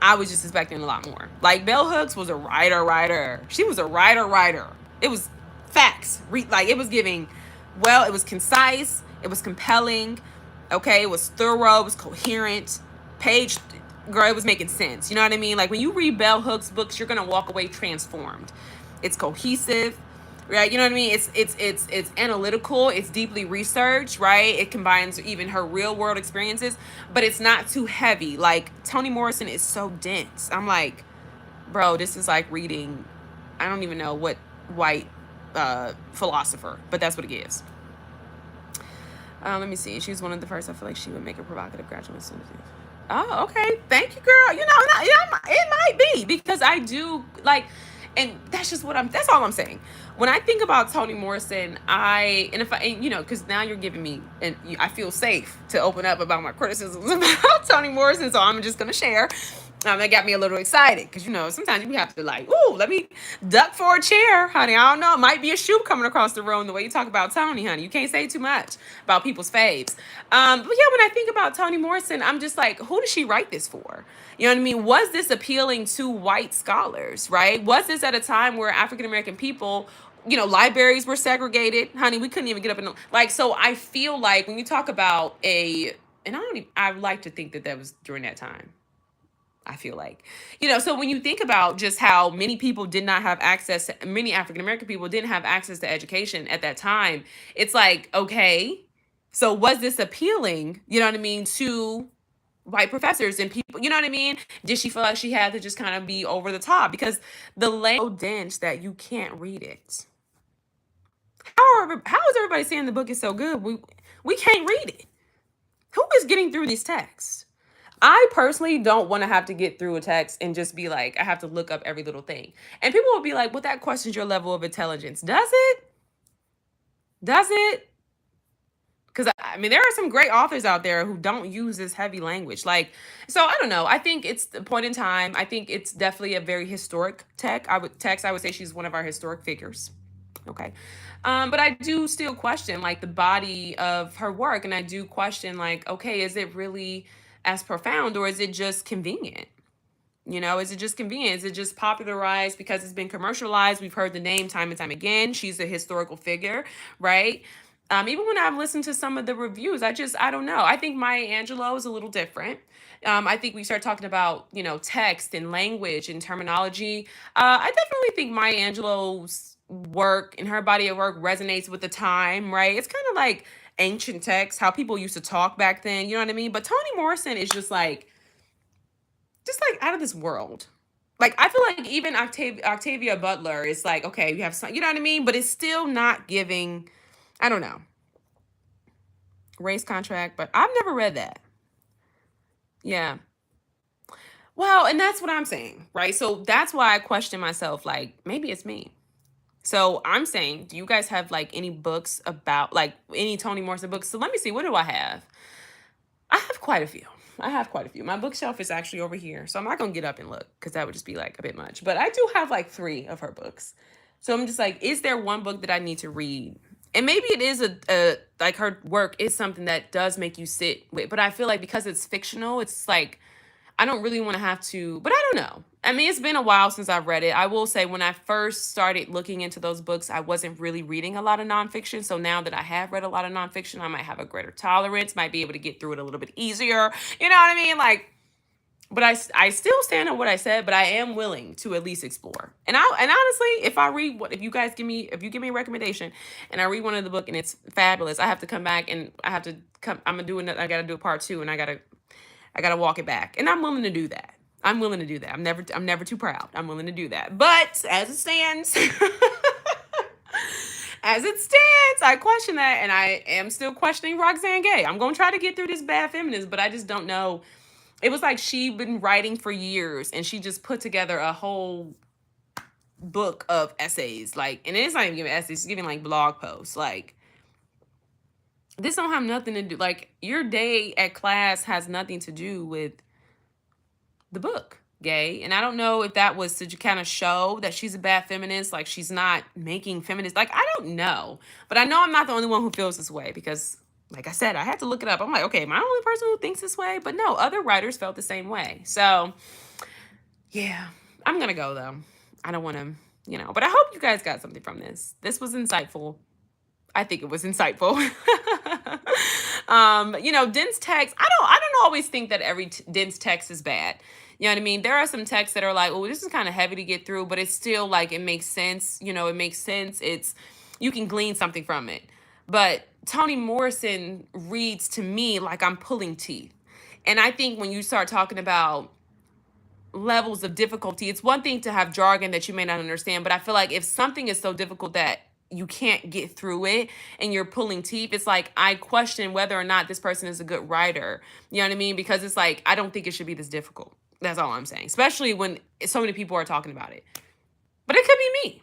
I was just expecting a lot more. Like Bell Hooks was a writer. She was a writer. It was facts. Like it was giving, well, it was concise, it was compelling, okay, it was thorough, it was coherent. Page, girl, it was making sense. You know what I mean? Like when you read Bell Hooks books, you're gonna walk away transformed. It's cohesive, right? You know what I mean? It's analytical, it's deeply researched, right? It combines even her real world experiences, but it's not too heavy. Like Toni Morrison is so dense. I'm like, bro, this is like reading, I don't even know what white philosopher, but that's what it gives. Let me see. She was one of the first. I feel like she would make a provocative graduate student. Oh, okay. Thank you, girl. You know, yeah, it might be because I do like, and that's just what I'm. That's all I'm saying. When I think about Toni Morrison, and if I, and, you know, because now you're giving me, and I feel safe to open up about my criticisms about Toni Morrison, so I'm just gonna share. That got me a little excited because you know sometimes you have to like, ooh, let me duck for a chair, honey. I don't know, it might be a shoe coming across the room the way you talk about Toni, honey. You can't say too much about people's faves. But yeah, when I think about Toni Morrison, I'm just like, who did she write this for? You know what I mean? Was this appealing to white scholars, right? Was this at a time where African American people, you know, libraries were segregated, honey? We couldn't even get up and like. So I feel like when you talk about and I like to think that that was during that time. I feel like, you know, so when you think about just how many people did not have access, many African American people didn't have access to education at that time, it's like, okay, so was this appealing, you know what I mean, to white professors and people, you know what I mean? Did she feel like she had to just kind of be over the top? Because the language is so dense that you can't read it. How is everybody saying the book is so good? We can't read it. Who is getting through these texts? I personally don't want to have to get through a text and just be like, I have to look up every little thing. And people will be like, well, that questions your level of intelligence. Does it? Does it? Because I mean, there are some great authors out there who don't use this heavy language. Like, so I don't know. I think it's the point in time. I think it's definitely a very historic text. I would say she's one of our historic figures. Okay. But I do still question like the body of her work. And I do question like, okay, is it really as profound or is it just convenient? You know, is it just convenient? Is it just popularized because it's been commercialized? We've heard the name time and time again. She's a historical figure, right? Even when I've listened to some of the reviews, I don't know. I think Maya Angelou is a little different. I think we start talking about, you know, text and language and terminology. I definitely think Maya Angelou's work and her body of work resonates with the time, right? It's kind of like ancient text, how people used to talk back then, you know what I mean? But Toni Morrison is just like out of this world. Like I feel like even Octavia Butler is like, okay, you have some, you know what I mean, but it's still not giving. I don't know, race contract, but I've never read that. Yeah. Well, and that's what I'm saying, right? So that's why I question myself. Like maybe it's me. So I'm saying, do you guys have like any books about like any Toni Morrison books? So let me see. What do I have? I have quite a few. I have quite a few. My bookshelf is actually over here. So I'm not going to get up and look because that would just be like a bit much. But I do have like 3 of her books. So I'm just like, is there one book that I need to read? And maybe it is a like her work is something that does make you sit with. But I feel like because it's fictional, it's like I don't really want to have to, but I don't know. I mean, it's been a while since I've read it. I will say when I first started looking into those books, I wasn't really reading a lot of nonfiction. So now that I have read a lot of nonfiction, I might have a greater tolerance, might be able to get through it a little bit easier. You know what I mean? Like, but I still stand on what I said, but I am willing to at least explore. And honestly, if you guys give me a recommendation and I read one of the book and it's fabulous, I have to come back and I'm gonna do another. I gotta do a part 2 and I gotta walk it back, and I'm willing to do that. I'm willing to do that. I'm never too proud. I'm willing to do that. But as it stands, as it stands, I question that, and I am still questioning Roxane Gay. I'm gonna try to get through this bad feminist, but I just don't know. It was like she'd been writing for years, and she just put together a whole book of essays, like, and it's not even giving essays; it's giving like blog posts, like. This don't have nothing to do like your day at class has nothing to do with the book, Gay. And I don't know if that was to kind of show that she's a bad feminist, like she's not making feminist. Like I don't know, but I know I'm not the only one who feels this way because Like I said, I had to look it up. I'm like, okay, am I the only person who thinks this way? But no, other writers felt the same way. So yeah, I'm going to go though. I don't want to, but I hope you guys got something from this. This was insightful. I think it was insightful. Dense text. I don't always think that every dense text is bad. You know what I mean? There are some texts that are like, oh, this is kind of heavy to get through, but it's still like it makes sense. It makes sense. You can glean something from it. But Toni Morrison reads to me like I'm pulling teeth. And I think when you start talking about levels of difficulty, it's one thing to have jargon that you may not understand, but I feel like if something is so difficult that you can't get through it and you're pulling teeth, it's like I question whether or not this person is a good writer. You know what I mean? Because it's like I don't think it should be this difficult. That's all I'm saying, especially when so many people are talking about it. But it could be me.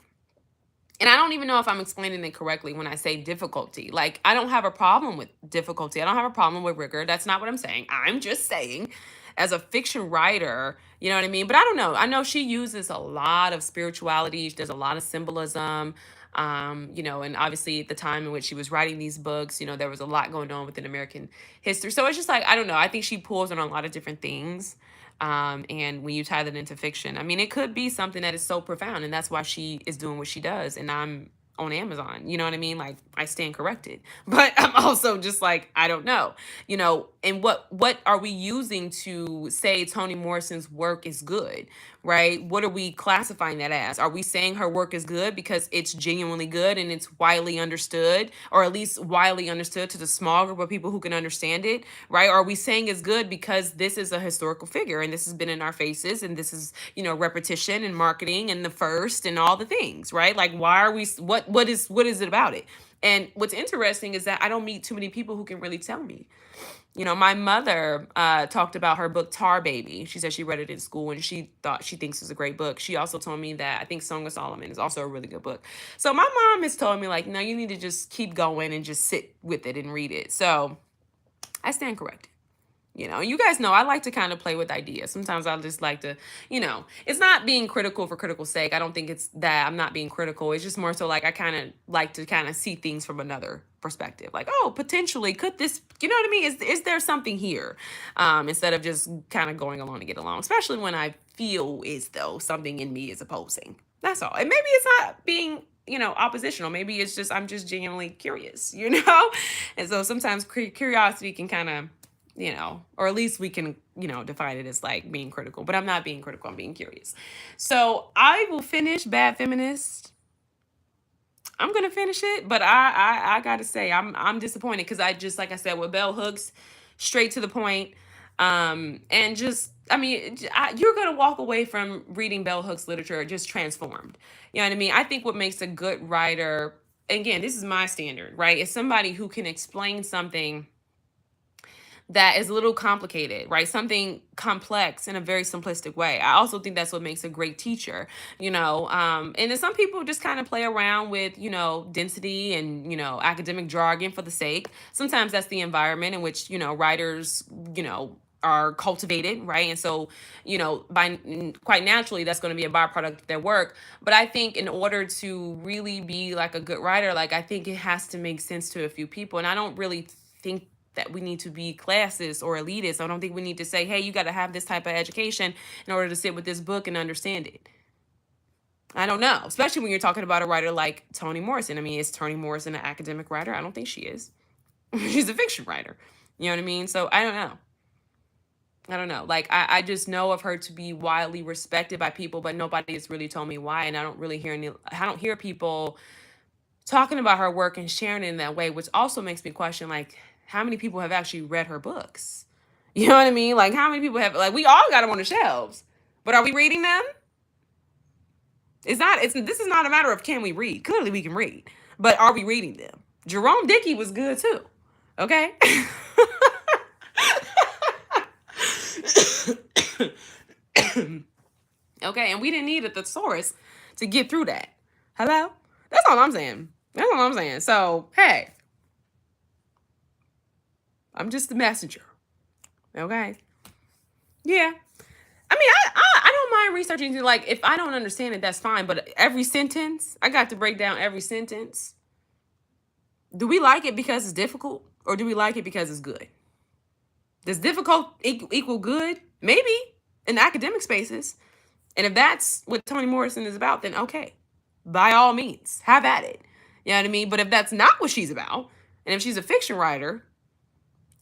And I don't even know if I'm explaining it correctly when I say difficulty. Like, I don't have a problem with difficulty. I don't have a problem with rigor. That's not what I'm saying. I'm just saying, as a fiction writer, you know what I mean? But I don't know. I know she uses a lot of spirituality. There's a lot of symbolism. And obviously at the time in which she was writing these books, there was a lot going on within American history. So it's just like, I don't know. I think she pulls on a lot of different things. And when you tie that into fiction, I mean, it could be something that is so profound, and that's why she is doing what she does. And I'm on Amazon, you know what I mean? Like, I stand corrected, but I'm also just like, I don't know, and what are we using to say Toni Morrison's work is good, right? What are we classifying that as? Are we saying her work is good because it's genuinely good and it's widely understood, or at least widely understood to the small group of people who can understand it, right? Are we saying it's good because this is a historical figure and this has been in our faces and this is, repetition and marketing and the first and all the things, right? Like, why are we, what is it about it? And what's interesting is that I don't meet too many people who can really tell me. My mother talked about her book Tar Baby. She said she read it in school and she thinks it's a great book. She also told me that I think Song of Solomon is also a really good book. So my mom has told me, like, no, you need to just keep going and just sit with it and read it. So I stand corrected. You guys know I like to kind of play with ideas. Sometimes I just like to, it's not being critical for critical sake. I don't think it's that I'm not being critical. It's just more so like I kind of like to kind of see things from another perspective. Like, oh, potentially could this, you know what I mean? Is there something here? Instead of just kind of going along to get along, especially when I feel as though something in me is opposing. That's all. And maybe it's not being oppositional. Maybe it's just I'm just genuinely curious, and so sometimes curiosity can kind of, or at least we can, define it as like being critical, but I'm not being critical. I'm being curious. So I will finish Bad Feminist. I'm going to finish it, but I got to say, I'm disappointed because I just, like I said, with bell hooks, straight to the point. And just, I mean, you're going to walk away from reading bell hooks literature just transformed. You know what I mean? I think what makes a good writer, again, this is my standard, right? Is somebody who can explain something that is a little complicated, right? Something complex in a very simplistic way. I also think that's what makes a great teacher, and then some people just kind of play around with, density and, academic jargon for the sake. Sometimes that's the environment in which, writers, are cultivated, right? And so, by quite naturally, that's going to be a byproduct of their work. But I think in order to really be like a good writer, like I think it has to make sense to a few people. And I don't really think that we need to be classist or elitist. I don't think we need to say, hey, you got to have this type of education in order to sit with this book and understand it. I don't know, especially when you're talking about a writer like Toni Morrison. I mean, is Toni Morrison an academic writer? I don't think she is. She's a fiction writer. You know what I mean? So I don't know. Like, I just know of her to be widely respected by people, but nobody has really told me why. And I don't hear people talking about her work and sharing it in that way, which also makes me question, like, how many people have actually read her books? You know what I mean? Like, how many people have, like, we all got them on the shelves, but are we reading them? This is not a matter of can we read. Clearly we can read, but are we reading them? Jerome Dickey was good too. Okay. Okay. And we didn't need a thesaurus to get through that. Hello? That's all I'm saying. So, hey, I'm just the messenger. Okay. Yeah. I mean, I don't mind researching. Like, if I don't understand it, that's fine. But every sentence, I got to break down every sentence. Do we like it because it's difficult? Or do we like it because it's good? Does difficult equal good? Maybe in academic spaces. And if that's what Toni Morrison is about, then okay, by all means, have at it. You know what I mean? But if that's not what she's about, and if she's a fiction writer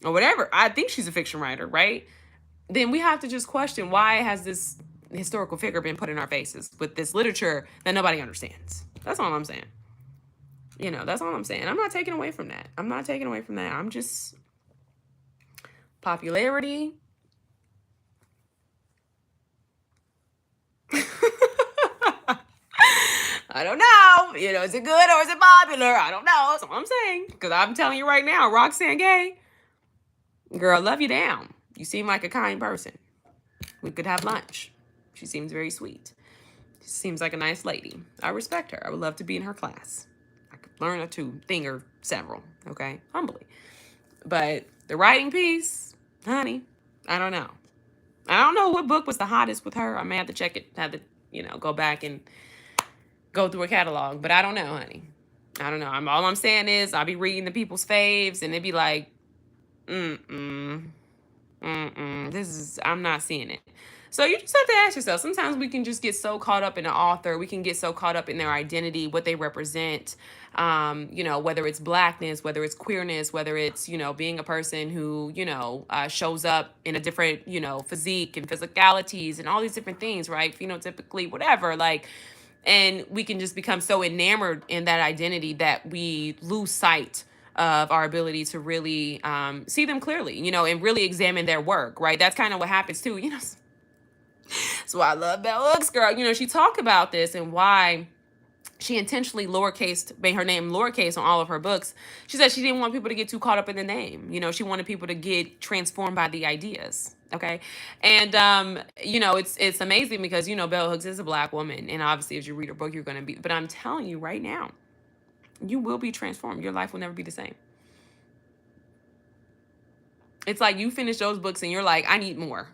or whatever, I think she's a fiction writer, right? Then we have to just question, why has this historical figure been put in our faces with this literature that nobody understands? That's all I'm saying. That's all I'm saying. I'm not taking away from that. I'm not taking away from that. I'm just popularity. I don't know. Is it good or is it popular? I don't know. That's all I'm saying. Because I'm telling you right now, Roxanne Gay, girl, love you down. You seem like a kind person. We could have lunch. She seems very sweet. She seems like a nice lady. I respect her. I would love to be in her class. I could learn a thing or several, okay? Humbly. But the writing piece, honey, I don't know. I don't know what book was the hottest with her. I may have to check it, have to, go back and go through a catalog. But I don't know, honey. I don't know. All I'm saying is I'll be reading the people's faves and it'd be like, I'm not seeing it. So you just have to ask yourself, sometimes we can just get so caught up in the author, we can get so caught up in their identity, what they represent, whether it's blackness, whether it's queerness, whether it's, being a person who, shows up in a different, physique and physicalities and all these different things, right? Phenotypically, whatever, and we can just become so enamored in that identity that we lose sight of our ability to really see them clearly, and really examine their work, right? That's kind of what happens too, That's why I love Bell Hooks, girl. She talked about this and why she intentionally made her name lowercase on all of her books. She said she didn't want people to get too caught up in the name. She wanted people to get transformed by the ideas. Okay. And, it's amazing because, Bell Hooks is a Black woman. And obviously, as you read her book, you're going to be, but I'm telling you right now, you will be transformed. Your life will never be the same. It's like you finish those books and you're like, I need more.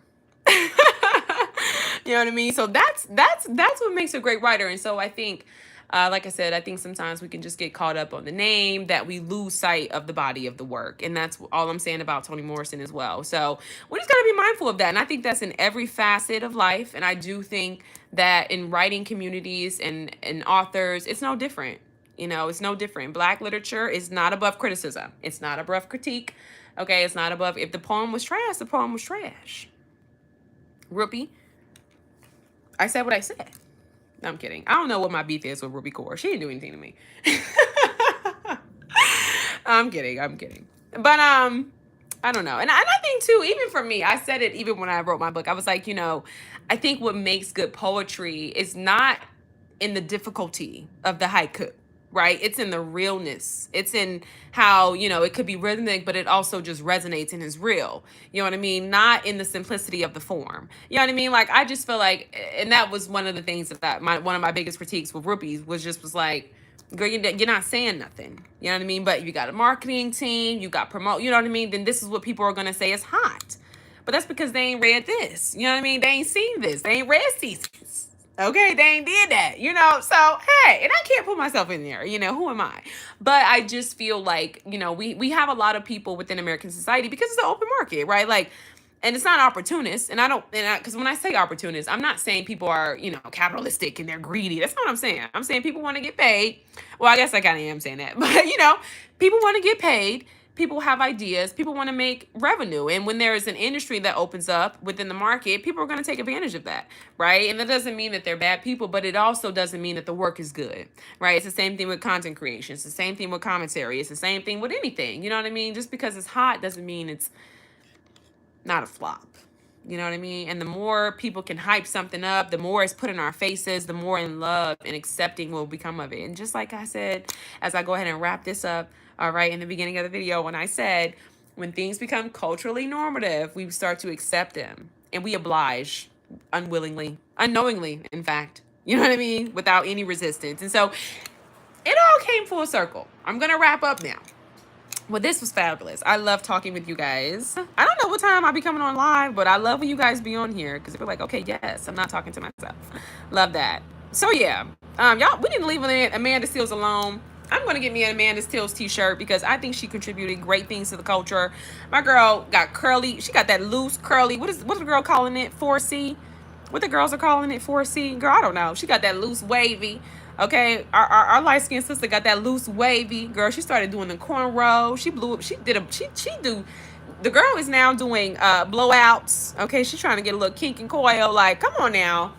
You know what I mean? So that's what makes a great writer. And so I think, like I said, I think sometimes we can just get caught up on the name that we lose sight of the body of the work. And that's all I'm saying about Toni Morrison as well. So we just got to be mindful of that. And I think that's in every facet of life. And I do think that in writing communities and authors, it's no different. It's no different. Black literature is not above criticism. It's not above critique. Okay, it's not above. If the poem was trash, the poem was trash. Rupi, I said what I said. No, I'm kidding. I don't know what my beef is with Ruby Kaur. She didn't do anything to me. I'm kidding. But I don't know. And I think too, even for me, I said it even when I wrote my book. I was like, I think what makes good poetry is not in the difficulty of the haiku. Right? It's in the realness. It's in how, it could be rhythmic, but it also just resonates and is real. You know what I mean? Not in the simplicity of the form. You know what I mean? Like, I just feel like, and that was one of the things that one of my biggest critiques with Rupees was like, girl, you're not saying nothing. You know what I mean? But you got a marketing team, you got promote, you know what I mean? Then this is what people are going to say is hot. But that's because they ain't read this. You know what I mean? They ain't seen this. They ain't read seasons. Okay, they ain't did that, so hey, and I can't put myself in there, who am I? But I just feel like, we have a lot of people within American society because it's an open market, right? Like, and it's not opportunists, and because when I say opportunists, I'm not saying people are, capitalistic and they're greedy. That's not what I'm saying. I'm saying people want to get paid. Well, I guess I kind of am saying that, but people want to get paid. People have ideas. People want to make revenue. And when there is an industry that opens up within the market, people are going to take advantage of that, right? And that doesn't mean that they're bad people, but it also doesn't mean that the work is good, right? It's the same thing with content creation. It's the same thing with commentary. It's the same thing with anything. You know what I mean? Just because it's hot doesn't mean it's not a flop. You know what I mean? And the more people can hype something up, the more it's put in our faces, the more in love and accepting will become of it. And just like I said, as I go ahead and wrap this up, all right, in the beginning of the video, when I said, when things become culturally normative, we start to accept them and we oblige unwillingly, unknowingly, in fact, you know what I mean? Without any resistance. And so it all came full circle. I'm going to wrap up now. Well, this was fabulous. I love talking with you guys. I don't know what time I'll be coming on live, but I love when you guys be on here because they're like, okay, yes, I'm not talking to myself. Love that. So yeah, y'all, we didn't leave Amanda Seals alone. I'm going to get me an Amanda Stills t-shirt because I think she contributed great things to the culture. My girl got curly. She got that loose curly. What's the girl calling it? 4C? What the girls are calling it? 4C? Girl, I don't know. She got that loose wavy. Okay, our light skinned sister got that loose wavy. Girl, she started doing the cornrow. She blew up. She do. The girl is now doing blowouts. Okay, she's trying to get a little kink and coil. Like, come on now.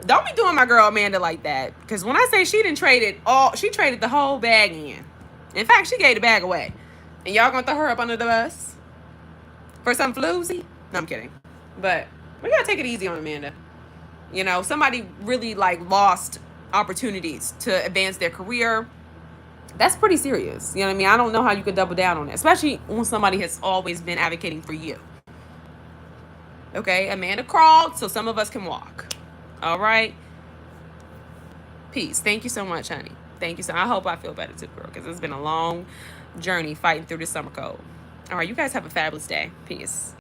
Don't be doing my girl Amanda like that. Because when I say she didn't trade it all, she traded the whole bag in. In fact, she gave the bag away. And y'all gonna throw her up under the bus? For some floozy? No, I'm kidding. But we gotta take it easy on Amanda. You know, somebody really like lost opportunities to advance their career. That's pretty serious. You know what I mean? I don't know how you could double down on that. Especially when somebody has always been advocating for you. Okay, Amanda crawled so some of us can walk. All right. Peace. Thank you so much, honey. Thank you so. I hope I feel better too, girl, because it's been a long journey fighting through this summer cold. All right, you guys have a fabulous day. Peace.